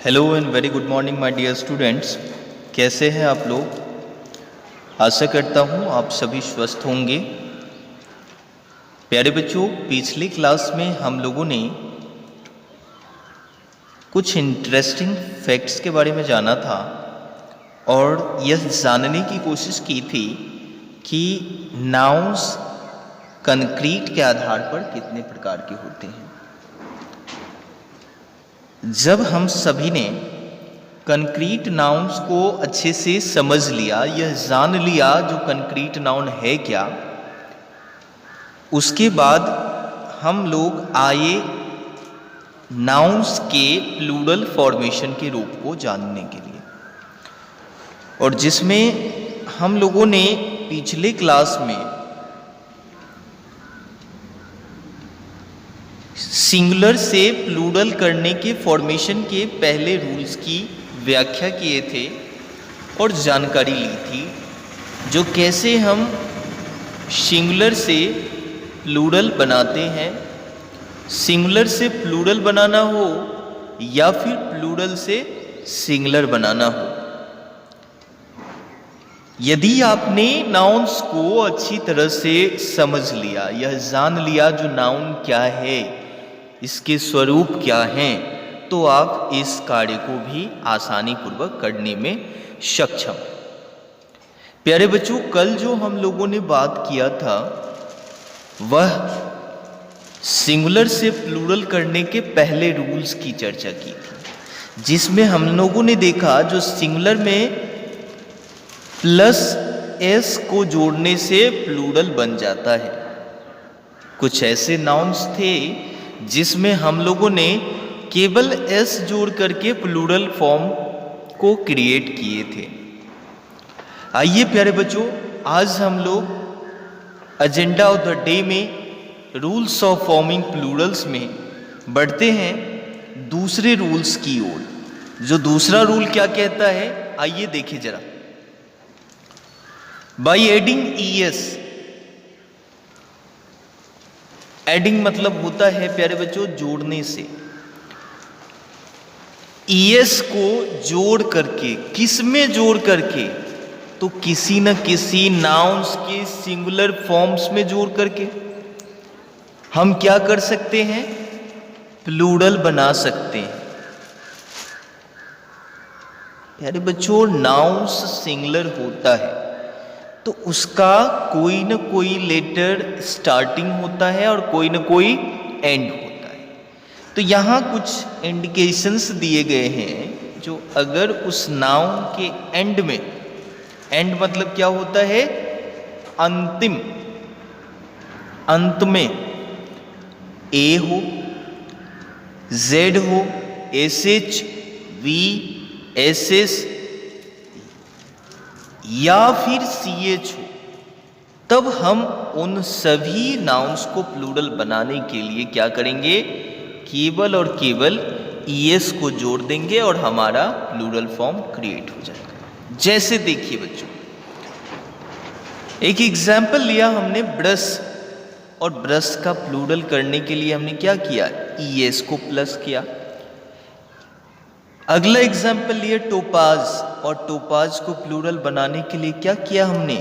Hello and very good morning my dear students. कैसे हैं आप लोग? आशा करता हूँ आप सभी स्वस्थ होंगे। प्यारे बच्चों, पिछली क्लास में हम लोगों ने कुछ इंटरेस्टिंग फैक्ट्स के बारे में जाना था और यह जानने की कोशिश की थी कि नाउन्स कंक्रीट के आधार पर कितने प्रकार के होते हैं। जब हम सभी ने कंक्रीट नाउन्स को अच्छे से समझ लिया, यह जान लिया जो कंक्रीट नाउन है क्या, उसके बाद हम लोग आए नाउन्स के प्लूरल फॉर्मेशन के रूप को जानने के लिए, और जिसमें हम लोगों ने पिछले क्लास में सिंगुलर से प्लूरल करने के फॉर्मेशन के पहले रूल्स की व्याख्या किए थे और जानकारी ली थी, जो कैसे हम सिंगुलर से प्लूरल बनाते हैं। सिंगुलर से प्लूरल बनाना हो या फिर प्लूरल से सिंगुलर बनाना हो, यदि आपने नाउन्स को अच्छी तरह से समझ लिया, यह जान लिया जो नाउन क्या है, इसके स्वरूप क्या हैं, तो आप इस कार्य को भी आसानी पूर्वक करने में सक्षम। प्यारे बच्चों, कल जो हम लोगों ने बात किया था वह सिंगुलर से प्लूरल करने के पहले रूल्स की चर्चा की थी, जिसमें हम लोगों ने देखा जो सिंगुलर में प्लस एस को जोड़ने से प्लूरल बन जाता है। कुछ ऐसे नाउन्स थे जिसमें हम लोगों ने केवल एस जोड़ करके प्लूरल फॉर्म को क्रिएट किए थे। आइए प्यारे बच्चों, आज हम लोग एजेंडा ऑफ द डे में रूल्स ऑफ फॉर्मिंग प्लूरल्स में बढ़ते हैं दूसरे रूल्स की ओर। जो दूसरा रूल क्या कहता है, आइए देखिए जरा। बाई एडिंग ईएस, एडिंग मतलब होता है प्यारे बच्चों जोड़ने से। ईएस को जोड़ करके, किस में जोड़ करके, तो किसी न किसी नाउन्स के सिंगुलर फॉर्म्स में जोड़ करके हम क्या कर सकते हैं, प्लूरल बना सकते हैं। प्यारे बच्चों, नाउन्स सिंगुलर होता है तो उसका कोई न कोई लेटर स्टार्टिंग होता है और कोई न कोई एंड होता है। तो यहाँ कुछ इंडिकेशंस दिए गए हैं जो अगर उस नाउन के एंड में, एंड मतलब क्या होता है, अंतिम, अंत में ए हो, जेड हो, S H, V, S S या फिर सी एच हो, तब हम उन सभी नाउन्स को प्लूरल बनाने के लिए क्या करेंगे, केवल और केवल ईएस को जोड़ देंगे और हमारा प्लूरल फॉर्म क्रिएट हो जाएगा। जैसे देखिए बच्चों, एक एग्जाम्पल लिया हमने ब्रश, और ब्रश का प्लूरल करने के लिए हमने क्या किया, ईएस को प्लस किया। अगला एग्जाम्पल लिए टोपाज, और टोपाज को प्लूरल बनाने के लिए क्या किया हमने,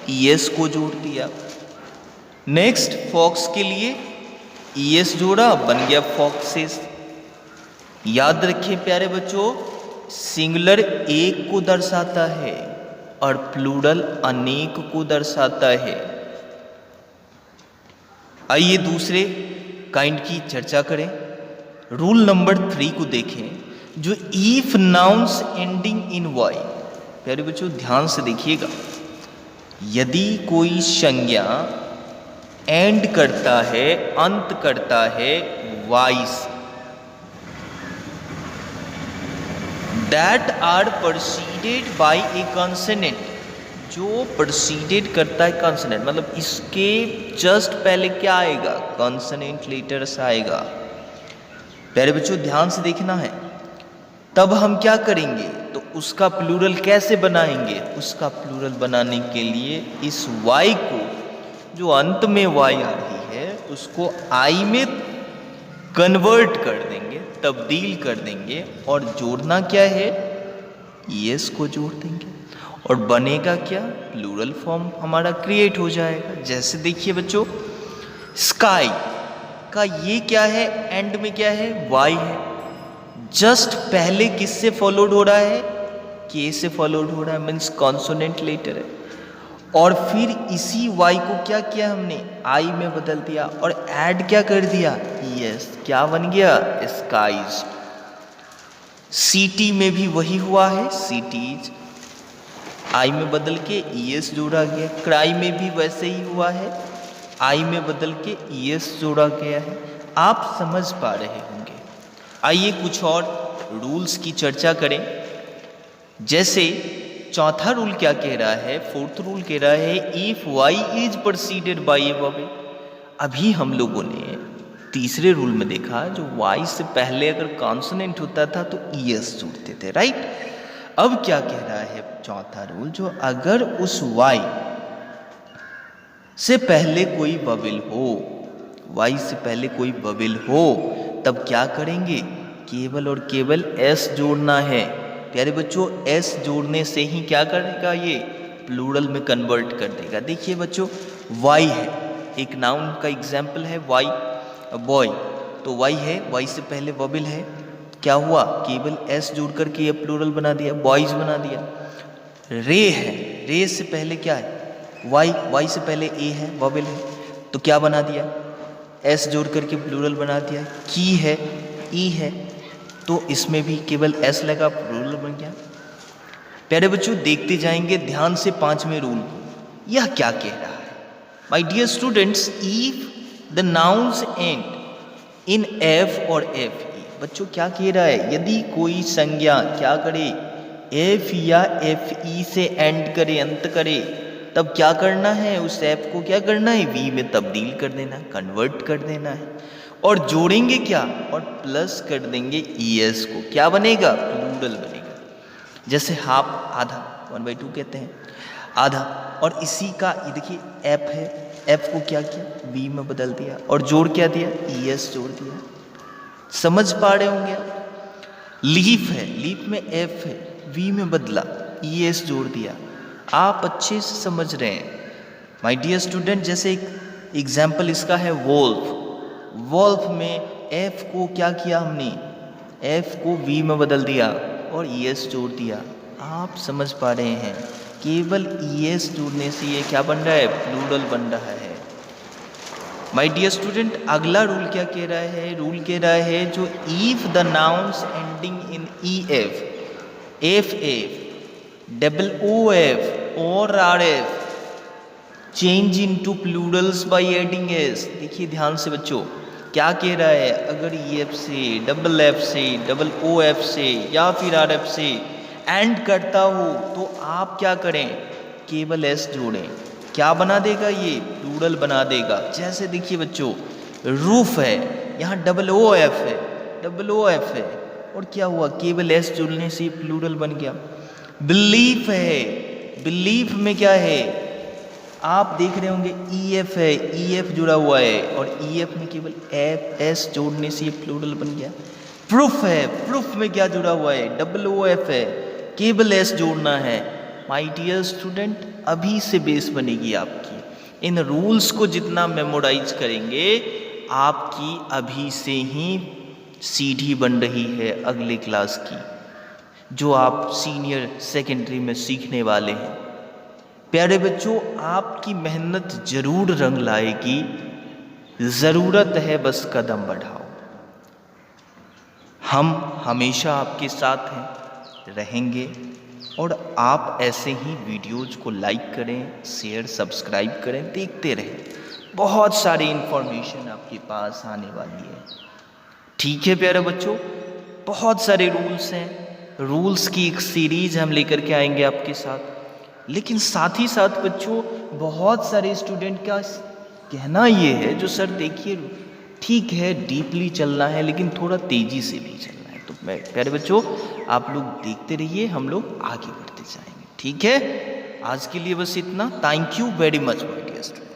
ईएस को जोड़ दिया। नेक्स्ट फॉक्स के लिए ईएस जोड़ा, बन गया फॉक्सेस। याद रखें प्यारे बच्चों, सिंगुलर एक को दर्शाता है और प्लूरल अनेक को दर्शाता है। आइए दूसरे काइंड की चर्चा करें। रूल नंबर 3 को देखें, जो if nouns ending in Y. प्यारे बच्चों ध्यान से देखिएगा, यदि कोई संज्ञा एंड करता है, अंत करता है वाई से, that are proceeded by a consonant, जो प्रोसीडेड करता है कॉन्सोनेंट, मतलब इसके जस्ट पहले क्या आएगा, कॉन्सोनेंट लेटर्स आएगा। प्यारे बच्चों ध्यान से देखना है, तब हम क्या करेंगे, तो उसका प्लूरल कैसे बनाएंगे, उसका प्लूरल बनाने के लिए इस y को, जो अंत में y आ रही है, उसको I में कन्वर्ट कर देंगे, तब्दील कर देंगे, और जोड़ना क्या है, ईएस को जोड़ देंगे और बनेगा क्या, प्लूरल फॉर्म हमारा क्रिएट हो जाएगा। जैसे देखिए बच्चों, स्काई का ये क्या है, एंड में क्या है, वाई है। जस्ट पहले किससे फॉलोड हो रहा है, के से फॉलोड हो रहा है, मीन्स कॉन्सोनेंट लेटर है। और फिर इसी वाई को क्या किया हमने, आई में बदल दिया और ऐड क्या कर दिया, यस, क्या बन गया, स्काईज। सिटी में भी वही हुआ है, सिटीज, आई में बदल के ईएस जोड़ा गया। क्राई में भी वैसे ही हुआ है, आई में बदल के ईएस जोड़ा गया है। आप समझ पा रहे होंगे। आइए कुछ और रूल्स की चर्चा करें। जैसे चौथा रूल क्या कह रहा है, फोर्थ रूल कह रहा है, if Y is proceeded by a vowel. अभी हम लोगों ने तीसरे रूल में देखा, जो वाई से पहले अगर कॉन्सोनेंट होता था तो ईएस जोड़ते थे, राइट। अब क्या कह रहा है चौथा रूल, जो अगर उस वाई से पहले कोई वॉवेल हो, वाई से पहले कोई वॉवेल हो, तब क्या करेंगे, केवल और केवल एस जोड़ना है। प्यारे बच्चों, एस जोड़ने से ही क्या करेगा, ये प्लूरल में कन्वर्ट कर देगा। देखिए बच्चों, वाई है, एक नाउन का एग्जाम्पल है वाई, बॉय, तो वाई है, वाई से पहले वॉवेल है, क्या हुआ, केवल एस जोड़ करके ये प्लूरल बना दिया, बॉयज बना दिया। रे है, रे से पहले क्या है, वाई, वाई से पहले ए है, वॉवेल है, तो क्या बना दिया, एस जोड़ करके प्लूरल बना दिया। की है, ई है, तो इसमें भी केवल एस लगा, प्लूरल बन गया। प्यारे बच्चों, देखते जाएंगे ध्यान से पांचवें रूल को, यह क्या कह रहा है। My dear students, if the nouns end in F और एफ ई, बच्चों क्या कह रहा है, यदि कोई संज्ञा क्या करे, एफ या एफ ई से एंड करे, अंत करे, तब क्या करना है, उस एफ को क्या करना है, वी में तब्दील कर देना, कन्वर्ट कर देना है। और जोड़ेंगे क्या, और प्लस कर देंगे ईएस को, क्या बनेगा, प्लूरल बनेगा। जैसे हाफ, आधा, 1/2 कहते हैं, आधा। और इसी का ये देखिए एफ है, एफ को क्या किया, वी में बदल दिया, और जोड़ क्या दिया, ईएस जोड़ दिया। समझ पा रहे होंगे आप। लीफ है, लीफ में एफ है, वी में बदला, ईएस जोड़ दिया। आप अच्छे से समझ रहे हैं माय डियर स्टूडेंट। जैसे एक एग्जाम्पल इसका है वोल्फ, वोल्फ में एफ को क्या किया हमने, एफ को वी में बदल दिया और ईएस जोड़ दिया। आप समझ पा रहे हैं, केवल ईएस जोड़ने से ये क्या बन रहा है, प्लूरल बन रहा है। माय डियर स्टूडेंट, अगला रूल क्या कह रहा है, रूल कह रहा है, जो if the nouns ending in E F, F F, double O F और R F change into plurals by adding S. देखिए ध्यान से बच्चों, क्या कह रहा है, अगर ई एफ से, डबल एफ से, डबल ओ एफ से या फिर आर एफ से एंड करता हो, तो आप क्या करें, केवल एस जोड़ें, क्या बना देगा, ये प्लूरल बना देगा। जैसे देखिए बच्चों, रूफ है, यहाँ डबल ओ एफ है, डबल ओ एफ है, और क्या हुआ, केवल एस जोड़ने से प्लूरल बन गया। बिलीफ है, बिलीफ में क्या है, आप देख रहे होंगे ई एफ है, ई एफ जुड़ा हुआ है, और ई एफ में केवल एफ एस जोड़ने से ये प्लूरल बन गया। प्रूफ है, प्रूफ में क्या जुड़ा हुआ है, डबल ओ एफ है, केवल एस जोड़ना है। माय डियर स्टूडेंट, अभी से बेस बनेगी आपकी। इन रूल्स को जितना मेमोराइज करेंगे, आपकी अभी से ही सीढ़ी बन रही है अगले क्लास की, जो आप सीनियर सेकेंडरी में सीखने वाले हैं। प्यारे बच्चों, आपकी मेहनत जरूर रंग लाएगी, ज़रूरत है बस कदम बढ़ाओ। हम हमेशा आपके साथ हैं, रहेंगे, और आप ऐसे ही वीडियोज़ को लाइक करें, शेयर, सब्सक्राइब करें, देखते रहें। बहुत सारी इन्फॉर्मेशन आपके पास आने वाली है। ठीक है प्यारे बच्चों, बहुत सारे रूल्स हैं, रूल्स की एक सीरीज हम लेकर के आएंगे आपके साथ। लेकिन साथ ही साथ बच्चों, बहुत सारे स्टूडेंट का कहना ये है, जो सर देखिए ठीक है डीपली चलना है, लेकिन थोड़ा तेज़ी से भी चलना है। तो मैं प्यारे बच्चों, आप लोग देखते रहिए, हम लोग आगे बढ़ते जाएंगे। ठीक है, आज के लिए बस इतना। Thank you very much my dear student.